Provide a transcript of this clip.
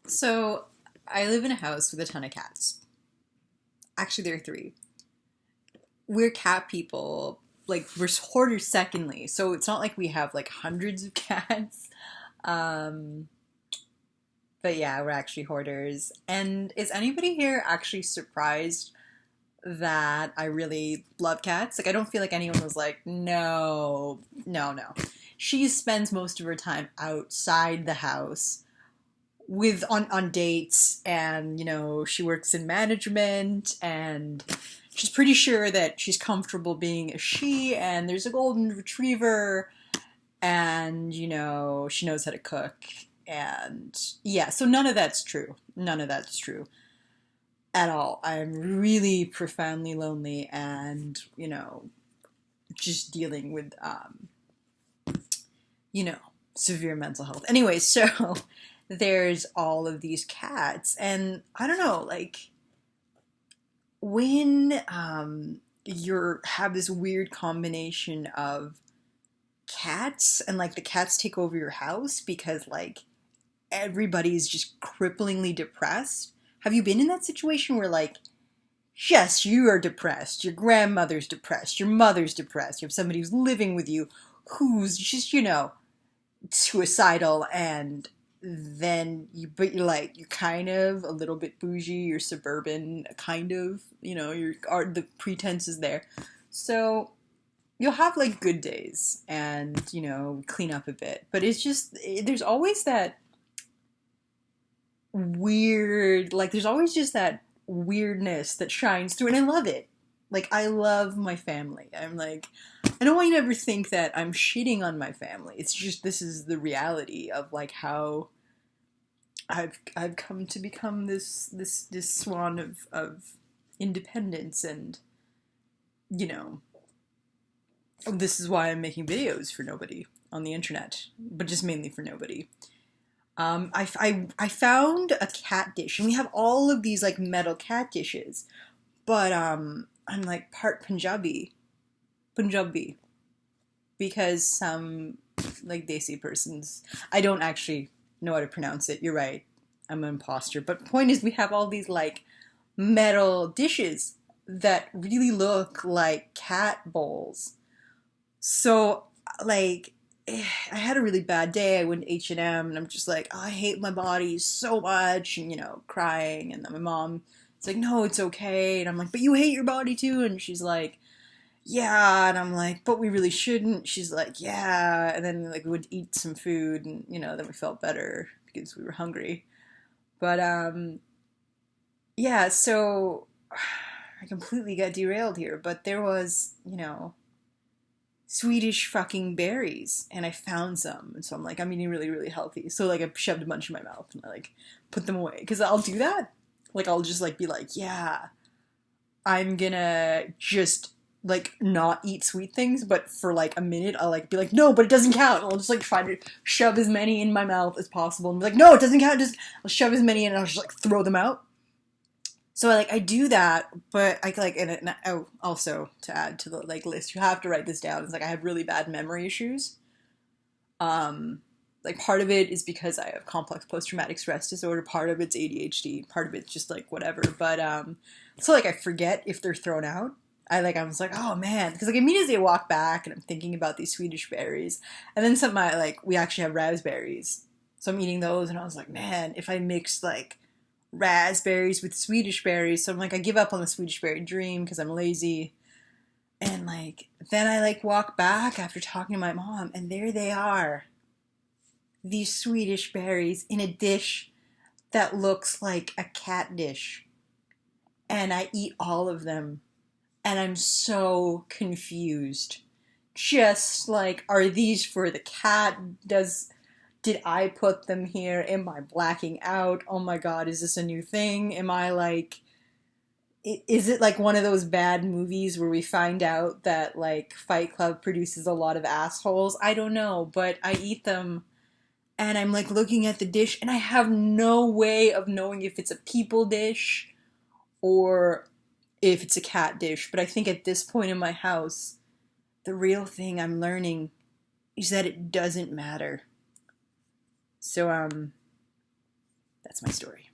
So I live in a house with a ton of cats. Actually, there are three. We're cat people. Like we're hoarders. Secondly, so it's not like we have like hundreds of cats. Um, but yeah, we're actually hoarders. And is anybody here actually surprised that I really love cats? Like I don't feel like anyone was like, no, no, no. She spends most of her time outside the house with on dates, and she works in management, and she's pretty sure that she's comfortable being a she, and there's a golden retriever, and she knows how to cook. And yeah, so none of that's true at all. I'm really profoundly lonely, and just dealing with you know severe mental health. Anyway, so there's all of these cats, and I don't know, like when you have this weird combination of cats, and like the cats take over your house because like everybody's just cripplingly depressed. Have you been in that situation where like, yes, you are depressed, your grandmother's depressed, your mother's depressed, you have somebody who's living with you who's just suicidal, and then but you're like, you're kind of a little bit bougie, you're suburban, kind of, the pretense is there. So you'll have like good days, and clean up a bit, but it's just there's always that weird, like there's always just that weirdness that shines through, and I love it. Like I love my family. I'm like, I don't want you to ever think that I'm shitting on my family. It's just this is the reality of like how I've come to become this swan of independence, and you know this is why I'm making videos for nobody on the internet, but just mainly for nobody. I found a cat dish, and we have all of these like metal cat dishes, but I'm like part Punjabi, because some like Desi persons, I don't actually know how to pronounce it. You're right, I'm an imposter. But point is, we have all these like metal dishes that really look like cat bowls. So like I had a really bad day. I went to H&M, and I'm just like, oh, I hate my body so much, and crying. And then my mom is like, no, it's okay. And I'm like, but you hate your body too. And she's like, yeah. And I'm like, but we really shouldn't. She's like, yeah. And then like we would eat some food, and then we felt better because we were hungry. But yeah, so I completely got derailed here. But there was, Swedish fucking berries, and I found some, and so I'm like, I'm eating really, really healthy. So like I shoved a bunch in my mouth, and I like put them away, because I'll do that. Like I'll just like be like, yeah, I'm gonna just like not eat sweet things, but for like a minute I'll like be like, no, but it doesn't count. And I'll just like try to shove as many in my mouth as possible, and be like, no, it doesn't count. Just I'll shove as many in, and I'll just like throw them out. So I do that, but I like, and oh, also to add to the like list, you have to write this down. It's like I have really bad memory issues. Like part of it is because I have complex post traumatic stress disorder. Part of it's ADHD. Part of it's just like whatever. But so like I forget if they're thrown out. I was like, oh man, because like immediately I walk back and I'm thinking about these Swedish berries, and then some like we actually have raspberries, so I'm eating those, and I was like, man, if I mixed like raspberries with Swedish berries. So I'm like, I give up on the Swedish berry dream because I'm lazy. And like, then I like walk back after talking to my mom, and there they are. These Swedish berries in a dish that looks like a cat dish. And I eat all of them. And I'm so confused. Just like, are these for the cat? Did I put them here? Am I blacking out? Oh my god, is this a new thing? Am I like, is it like one of those bad movies where we find out that like Fight Club produces a lot of assholes? I don't know, but I eat them, and I'm like looking at the dish, and I have no way of knowing if it's a people dish or if it's a cat dish. But I think at this point in my house, the real thing I'm learning is that it doesn't matter. So That's my story.